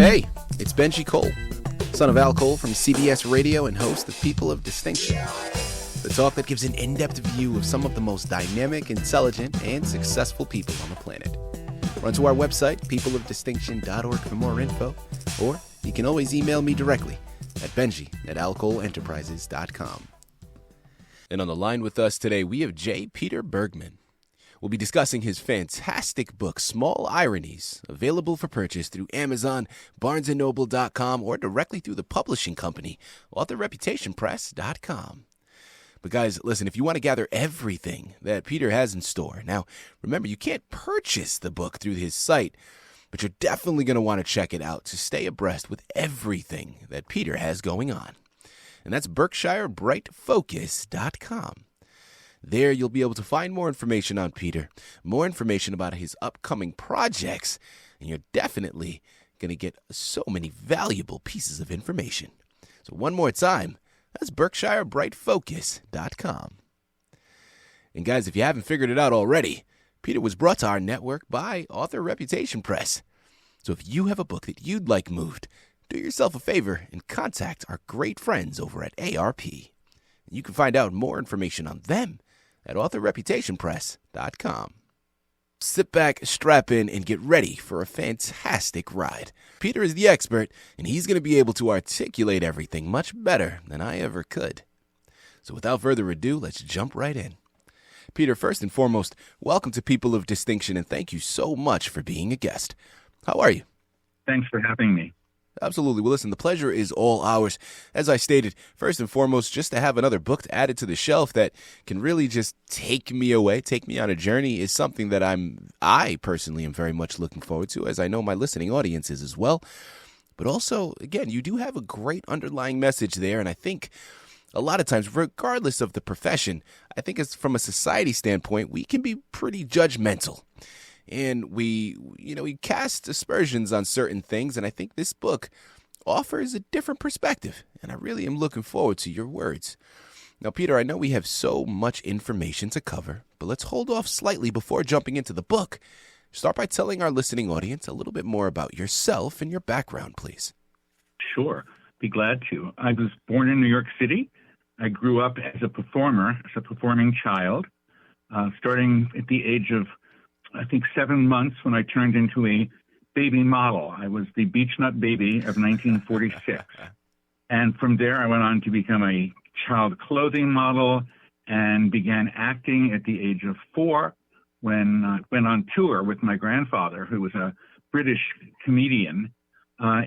Hey, it's Benji Cole, son of Al Cole from CBS Radio and host of People of Distinction, the talk that gives an in-depth view of some of the most dynamic, intelligent, and successful people on the planet. Run to our website, peopleofdistinction.org for more info, or you can always email me directly at benji@alcoleenterprises.com. And on the line with us today, we have J. Peter Bergman. We'll be discussing his fantastic book, Small Ironies, available for purchase through Amazon, BarnesandNoble.com, or directly through the publishing company, AuthorReputationPress.com. But guys, listen, if you want to gather everything that Peter has in store, now, remember, you can't purchase the book through his site, but you're definitely going to want to check it out to stay abreast with everything that Peter has going on. And that's BerkshireBrightFocus.com. There you'll be able to find more information on Peter, more information about his upcoming projects, and you're definitely going to get so many valuable pieces of information. So one more time, that's BerkshireBrightFocus.com. And guys, if you haven't figured it out already, Peter was brought to our network by Author Reputation Press. So if you have a book that you'd like moved, do yourself a favor and contact our great friends over at ARP. You can find out more information on them at AuthorReputationPress.com. Sit back, strap in, and get ready for a fantastic ride. Peter is the expert, and he's going to be able to articulate everything much better than I ever could. So without further ado, let's jump right in. Peter, first and foremost, welcome to People of Distinction, and thank you so much for being a guest. How are you? Thanks for having me. Absolutely. Well, listen, the pleasure is all ours. As I stated, first and foremost, just to have another book added to the shelf that can really just take me away, take me on a journey is something that I personally am very much looking forward to, as I know my listening audience is as well. But also, again, you do have a great underlying message there, and I think a lot of times, regardless of the profession, I think as from a society standpoint, we can be pretty judgmental. And we cast aspersions on certain things, and I think this book offers a different perspective, and I really am looking forward to your words. Now, Peter, I know we have so much information to cover, but let's hold off slightly before jumping into the book. Start by telling our listening audience a little bit more about yourself and your background, please. Sure. Be glad to. I was born in New York City. I grew up as a performer, as a performing child, starting at the age of I think 7 months when I turned into a baby model. I was the Beach Nut Baby of 1946. And from there, I went on to become a child clothing model and began acting at the age of 4 when I went on tour with my grandfather, who was a British comedian,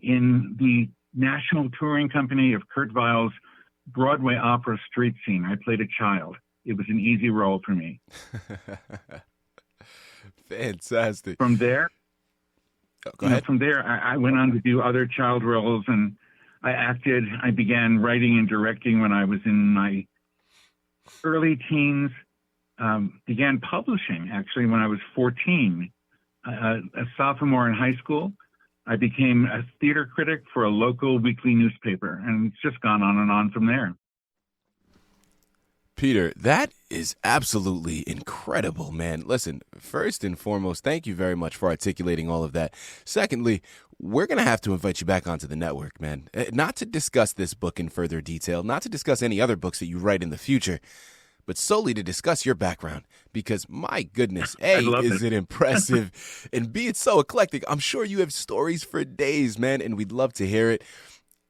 in the national touring company of Kurt Weill's Broadway opera street scene. I played a child. It was an easy role for me. Fantastic. From there, Go ahead. From there, I went on to do other child roles, and I acted. I began writing and directing when I was in my early teens. Began publishing, actually, when I was 14. A sophomore in high school, I became a theater critic for a local weekly newspaper, and it's just gone on and on from there. Peter, that is absolutely incredible, man. Listen, first and foremost, thank you very much for articulating all of that. Secondly, we're going to have to invite you back onto the network, man. Not to discuss this book in further detail, not to discuss any other books that you write in the future, but solely to discuss your background. Because, my goodness, A, is it impressive, and B, it's so eclectic. I'm sure you have stories for days, man, and we'd love to hear it.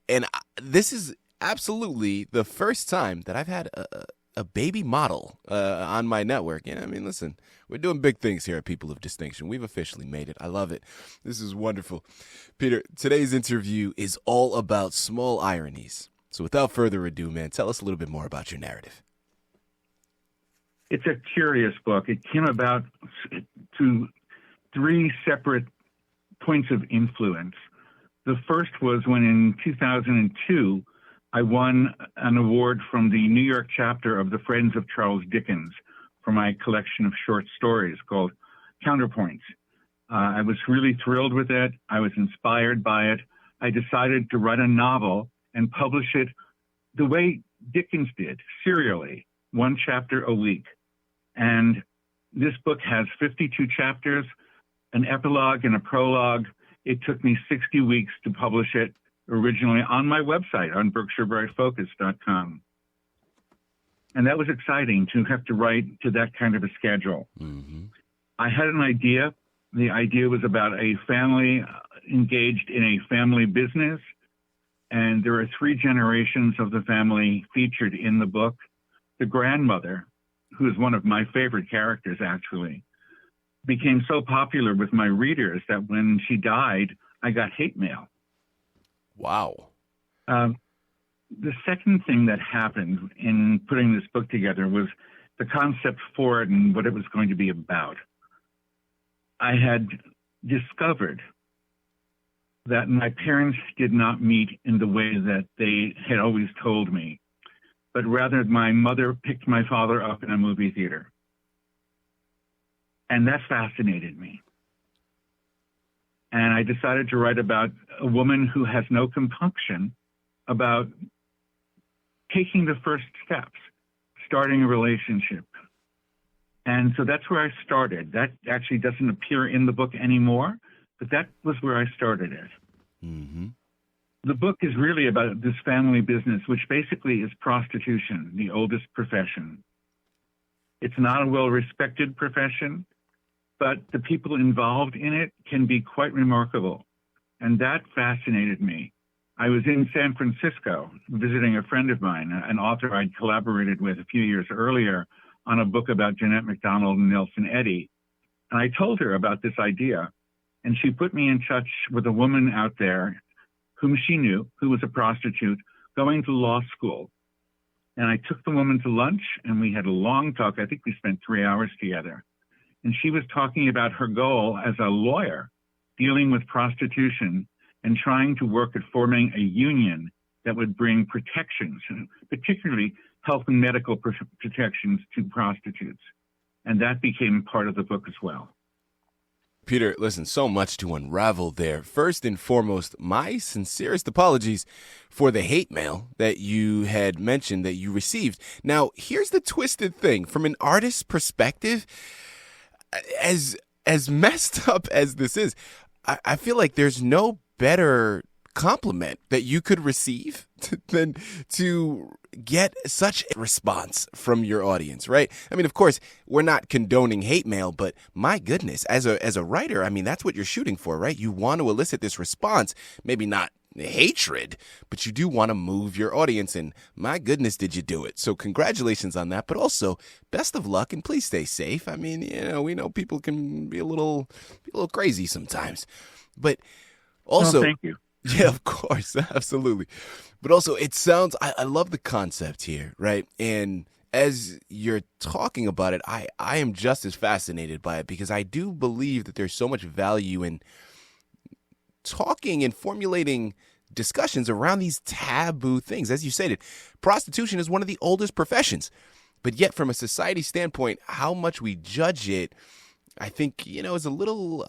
And this is absolutely the first time that I've had a baby model on my network. I mean, listen, we're doing big things here at People of Distinction. We've officially made it. I love it. This is wonderful. Peter, today's interview is all about Small Ironies. So without further ado, man, tell us a little bit more about your narrative. It's a curious book. It came about to 3 separate points of influence. The first was when in 2002, I won an award from the New York chapter of the Friends of Charles Dickens for my collection of short stories called Counterpoints. I was really thrilled with it. I was inspired by it. I decided to write a novel and publish it the way Dickens did, serially, 1 chapter a week. And this book has 52 chapters, an epilogue and a prologue, It took me 60 weeks to publish it originally on my website, on BerkshireBrightFocus.com. And that was exciting to have to write to that kind of a schedule. Mm-hmm. I had an idea. The idea was about a family engaged in a family business. And there are 3 generations of the family featured in the book. The grandmother, who is one of my favorite characters, actually, became so popular with my readers that when she died, I got hate mail. Wow. The second thing that happened in putting this book together was the concept for it and what it was going to be about. I had discovered that my parents did not meet in the way that they had always told me, but rather my mother picked my father up in a movie theater. And that fascinated me. And I decided to write about a woman who has no compunction about taking the first steps, starting a relationship. And so that's where I started. That actually doesn't appear in the book anymore, but that was where I started it. Mm-hmm. The book is really about this family business, which basically is prostitution, the oldest profession. It's not a well-respected profession, but the people involved in it can be quite remarkable. And that fascinated me. I was in San Francisco visiting a friend of mine, an author I'd collaborated with a few years earlier on a book about Jeanette MacDonald and Nelson Eddy. And I told her about this idea, and she put me in touch with a woman out there whom she knew, who was a prostitute, going to law school. And I took the woman to lunch, and we had a long talk. I think we spent 3 hours together. And she was talking about her goal as a lawyer, dealing with prostitution and trying to work at forming a union that would bring protections, particularly health and medical protections to prostitutes. And that became part of the book as well. Peter, listen, so much to unravel there. First and foremost, my sincerest apologies for the hate mail that you had mentioned that you received. Now, here's the twisted thing. From an artist's perspective, as messed up as this is, I feel like there's no better compliment that you could receive than to get such a response from your audience, right? I mean, of course, we're not condoning hate mail, but my goodness, as a writer, I mean, that's what you're shooting for, right? You want to elicit this response, maybe not hatred, but you do want to move your audience, and my goodness, did you do it? So congratulations on that, but also best of luck, and please stay safe. I mean, we know people can be a little crazy sometimes, but also, thank you. Yeah, of course. Absolutely. But also, it sounds, I love the concept here, right? And as you're talking about it, I am just as fascinated by it because I do believe that there's so much value in talking and formulating discussions around these taboo things. As you stated, prostitution is one of the oldest professions. But yet, from a society standpoint, how much we judge it, I think, is a little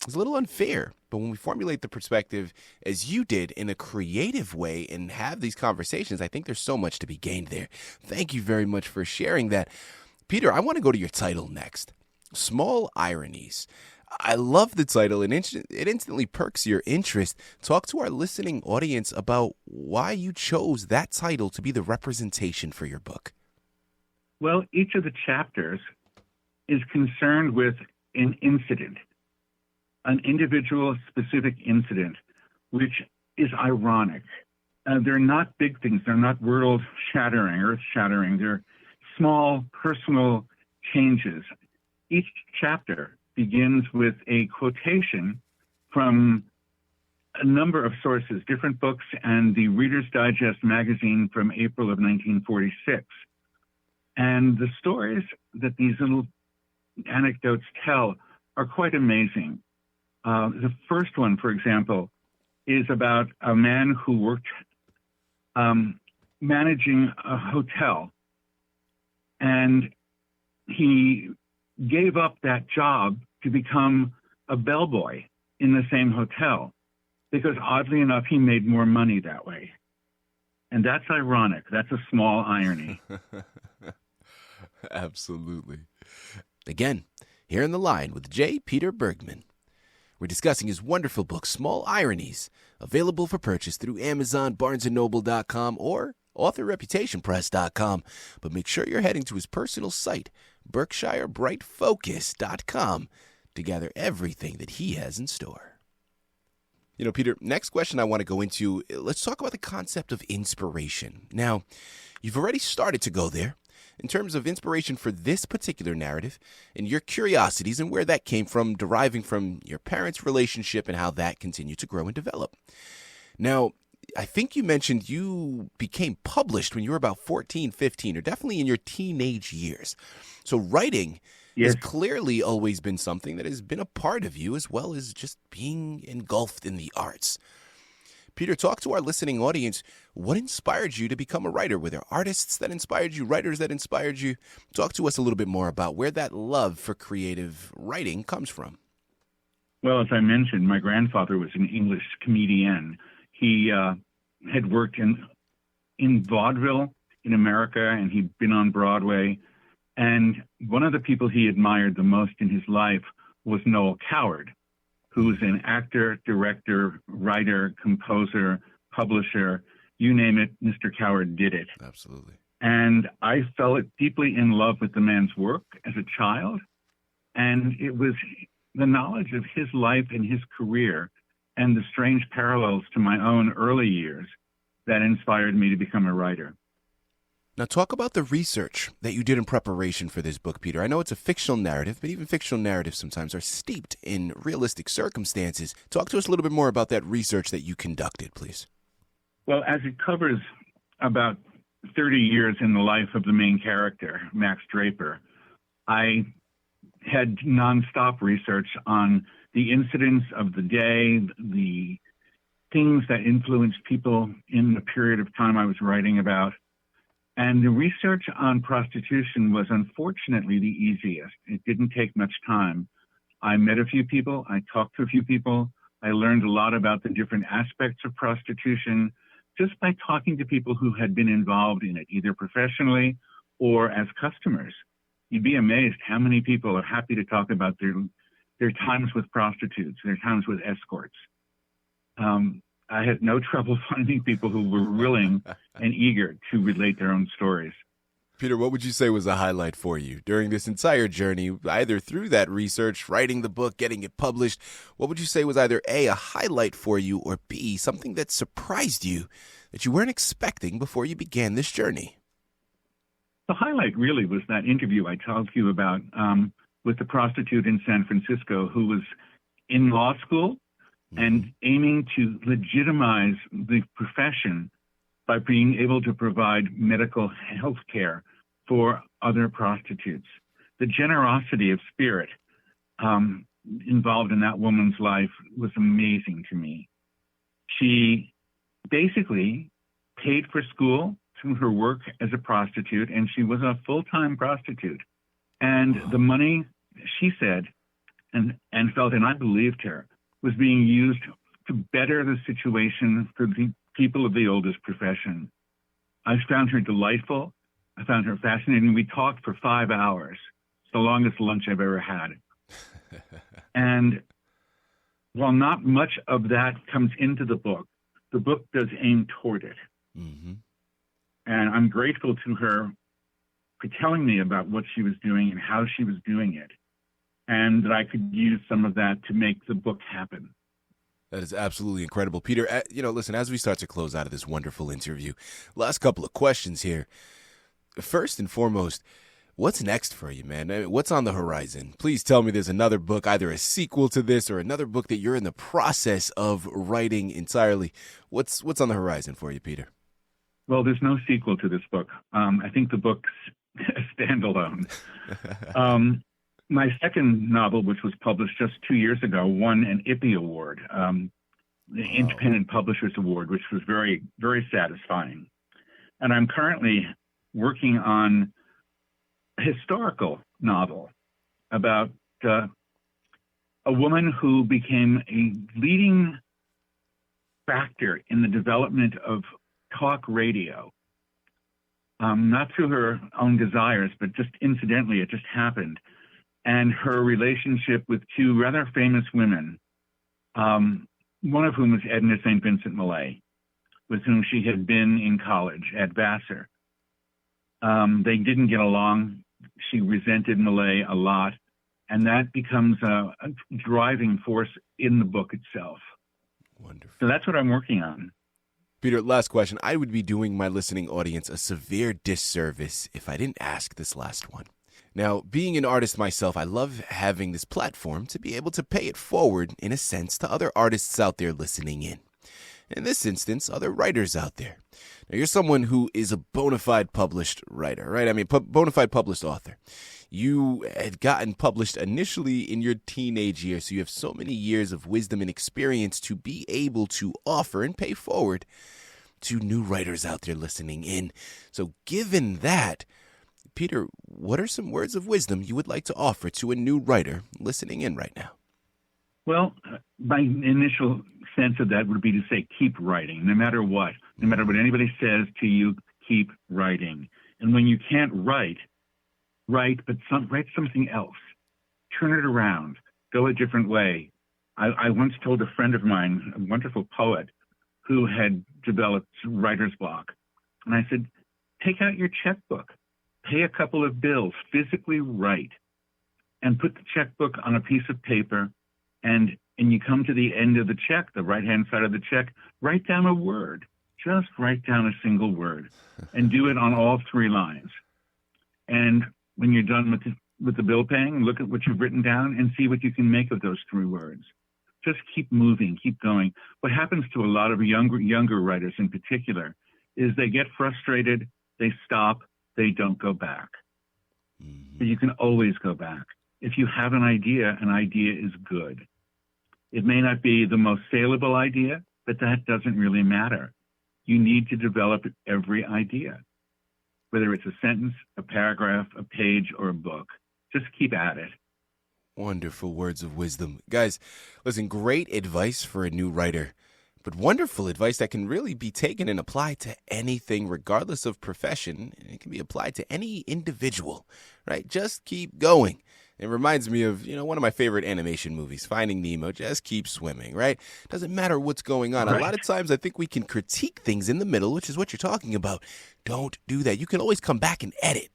unfair. But when we formulate the perspective as you did in a creative way and have these conversations, I think there's so much to be gained there. Thank you very much for sharing that. Peter, I want to go to your title next. Small Ironies. I love the title. It instantly perks your interest. Talk to our listening audience about why you chose that title to be the representation for your book. Well, each of the chapters is concerned with an incident, an individual specific incident, which is ironic. They're not big things. They're not world-shattering, earth-shattering. They're small, personal changes. Each chapter begins with a quotation from a number of sources, different books, and the Reader's Digest magazine from April of 1946. And the stories that these little anecdotes tell are quite amazing. The first one, for example, is about a man who worked managing a hotel, and he gave up that job to become a bellboy in the same hotel because, oddly enough, he made more money that way. And that's ironic. That's a small irony. Absolutely. Again, here in the line with J. Peter Bergman. We're discussing his wonderful book, Small Ironies, available for purchase through Amazon, BarnesandNoble.com, or AuthorReputationPress.com. But make sure you're heading to his personal site, BerkshireBrightFocus.com, to gather everything that he has in store. You know, Peter, next question I want to go into, let's talk about the concept of inspiration. Now, you've already started to go there in terms of inspiration for this particular narrative and your curiosities and where that came from, deriving from your parents' relationship and how that continued to grow and develop. Now, I think you mentioned you became published when you were about 14, 15, or definitely in your teenage years. So writing has clearly always been something that has been a part of you, as well as just being engulfed in the arts. Peter, talk to our listening audience. What inspired you to become a writer? Were there artists that inspired you, writers that inspired you? Talk to us a little bit more about where that love for creative writing comes from. Well, as I mentioned, my grandfather was an English comedian. He had worked in vaudeville in America, and he'd been on Broadway. And one of the people he admired the most in his life was Noel Coward, who was an actor, director, writer, composer, publisher, you name it, Mr. Coward did it. Absolutely. And I fell deeply in love with the man's work as a child. And it was the knowledge of his life and his career and the strange parallels to my own early years that inspired me to become a writer. Now, talk about the research that you did in preparation for this book, Peter. I know it's a fictional narrative, but even fictional narratives sometimes are steeped in realistic circumstances. Talk to us a little bit more about that research that you conducted, please. Well, as it covers about 30 years in the life of the main character, Max Draper, I had nonstop research on the incidents of the day, the things that influenced people in the period of time I was writing about. And the research on prostitution was unfortunately the easiest. It didn't take much time. I met a few people. I talked to a few people. I learned a lot about the different aspects of prostitution just by talking to people who had been involved in it, either professionally or as customers. You'd be amazed how many people are happy to talk about their times with prostitutes, their times with escorts. I had no trouble finding people who were willing and eager to relate their own stories. Peter, what would you say was a highlight for you during this entire journey, either through that research, writing the book, getting it published? What would you say was either A, a highlight for you, or B, something that surprised you that you weren't expecting before you began this journey? The highlight really was that interview I told you about with the prostitute in San Francisco who was in law school and aiming to legitimize the profession by being able to provide medical health care for other prostitutes. The generosity of spirit involved in that woman's life was amazing to me. She basically paid for school through her work as a prostitute, and she was a full-time prostitute. And the money, she said, and felt, and I believed her, was being used to better the situation for the people of the oldest profession. I found her delightful. I found her fascinating. We talked for 5 hours. It's the longest lunch I've ever had. And while not much of that comes into the book does aim toward it. Mm-hmm. And I'm grateful to her for telling me about what she was doing and how she was doing it, and that I could use some of that to make the book happen. That is absolutely incredible. Peter, listen, as we start to close out of this wonderful interview, last couple of questions here. First and foremost, what's next for you, man? I mean, what's on the horizon? Please tell me there's another book, either a sequel to this or another book that you're in the process of writing entirely. What's on the horizon for you, Peter? Well, there's no sequel to this book. I think the book's standalone. My second novel, which was published just 2 years ago, won an IPPY Award, the Independent Publishers Award, which was very, very satisfying. And I'm currently working on a historical novel about a woman who became a leading factor in the development of talk radio, not through her own desires, but just incidentally, it just happened. And her relationship with two rather famous women one of whom was Edna St. Vincent Millay, with whom she had been in college at Vassar. They didn't get along. She resented Millay a lot, and that becomes a driving force in the book itself. Wonderful. So that's what I'm working on. Peter, last question. I would be doing my listening audience a severe disservice if I didn't ask this last one. Now, being an artist myself, I love having this platform to be able to pay it forward, in a sense, to other artists out there listening in. In this instance, other writers out there. Now, you're someone who is a bona fide published writer, right? I mean, bona fide published author. You had gotten published initially in your teenage years, so you have so many years of wisdom and experience to be able to offer and pay forward to new writers out there listening in. So given that, Peter, what are some words of wisdom you would like to offer to a new writer listening in right now? Well, my initial sense of that would be to say, keep writing, no matter what anybody says to you, keep writing. And when you can't write, write something else. Turn it around. Go a different way. I once told a friend of mine, a wonderful poet, who had developed writer's block. And I said, take out your checkbook, pay a couple of bills, physically write, and put the checkbook on a piece of paper. And you come to the end of the check, the right-hand side of the check, write down a word. Just write down a single word and do it on all 3 lines. And when you're done with the bill paying, look at what you've written down and see what you can make of those 3 words. Just keep moving, keep going. What happens to a lot of younger writers in particular is they get frustrated, they stop, they don't go back. But you can always go back. If you have an idea is good. It may not be the most saleable idea, but that doesn't really matter. You need to develop every idea, whether it's a sentence, a paragraph, a page, or a book. Just keep at it. Wonderful words of wisdom. Guys, listen, great advice for a new writer, but wonderful advice that can really be taken and applied to anything, regardless of profession. It can be applied to any individual, right? Just keep going. It reminds me of, one of my favorite animation movies, Finding Nemo. Just keep swimming, right? Doesn't matter what's going on. Right. A lot of times I think we can critique things in the middle, which is what you're talking about. Don't do that. You can always come back and edit.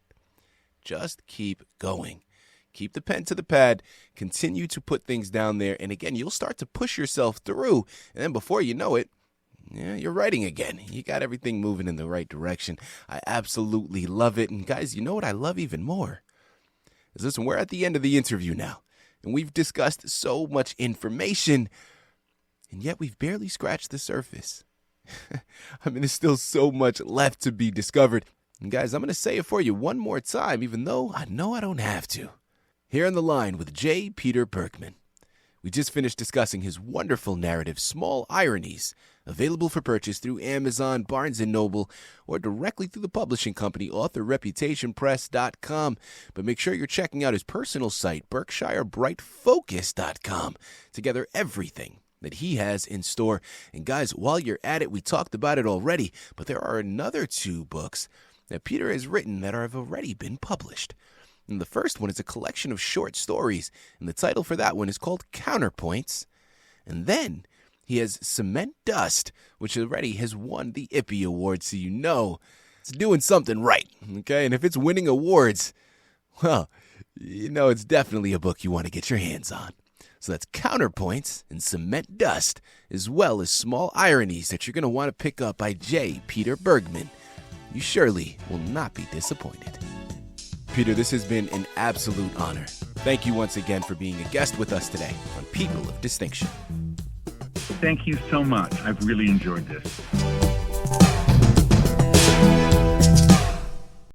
Just keep going. Keep the pen to the pad. Continue to put things down there. And again, you'll start to push yourself through. And then before you know it, you're writing again. You got everything moving in the right direction. I absolutely love it. And guys, you know what I love even more? Is listen, we're at the end of the interview now. And we've discussed so much information. And yet we've barely scratched the surface. I mean, there's still so much left to be discovered. And guys, I'm going to say it for you one more time, even though I know I don't have to. Here on the line with J. Peter Bergman. We just finished discussing his wonderful narrative, Small Ironies, available for purchase through Amazon, Barnes & Noble, or directly through the publishing company, authorreputationpress.com. But make sure you're checking out his personal site, BerkshireBrightFocus.com, to gather everything that he has in store. And guys, while you're at it, we talked about it already, but there are another 2 books that Peter has written that have already been published. And the first one is a collection of short stories, and the title for that one is called Counterpoints. And then he has Cement Dust, which already has won the Ippy Award, so you know it's doing something right, okay? And if it's winning awards, well, you know it's definitely a book you want to get your hands on. So that's Counterpoints and Cement Dust, as well as Small Ironies that you're going to want to pick up by J. Peter Bergman. You surely will not be disappointed. Peter, this has been an absolute honor. Thank you once again for being a guest with us today on People of Distinction. Thank you so much. I've really enjoyed this.